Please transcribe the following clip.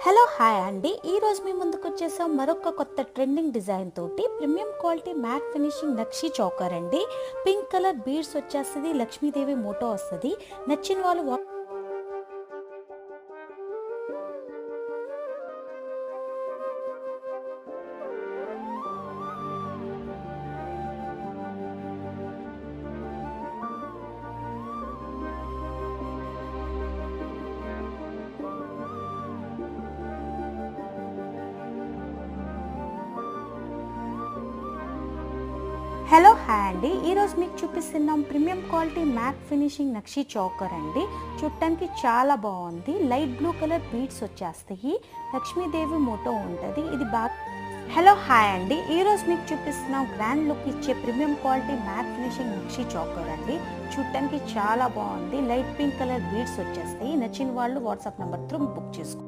Hello hi అండి, ఈరోజు మీ ముందుకు వచ్చేసాం మరొక కొత్త ట్రెండింగ్ డిజైన్ తోటి. ప్రీమియం క్వాలిటీ మ్యాట్ ఫినిషింగ్ నక్షి చౌకర్ అండి. పింక్ కలర్ బీడ్స్ వచ్చేస్తుంది, లక్ష్మీదేవి మోటో వస్తుంది. నచ్చిన వాళ్ళు హలో హాయ్ అండి, ఈరోజు మీకు చూపిస్తున్నాం ప్రీమియం క్వాలిటీ మ్యాట్ ఫినిషింగ్ నక్షి చౌకర్ అండి. చూడటానికి చాలా బాగుంది. లైట్ బ్లూ కలర్ బీడ్స్ వచ్చేస్తాయి, లక్ష్మీదేవి మోటో ఉంటుంది. ఇది హలో హాయ్ అండి, ఈరోజు మీకు చూపిస్తున్నాం గ్రాండ్ లుక్ ఇచ్చే ప్రీమియం క్వాలిటీ మ్యాట్ ఫినిషింగ్ నక్షి చౌకర్ అండి. చూడటానికి చాలా బాగుంది. లైట్ పింక్ కలర్ బీడ్స్ వచ్చేస్తాయి. నచ్చిన వాళ్ళు వాట్సాప్ నెంబర్ త్రూ బుక్ చేసుకోండి.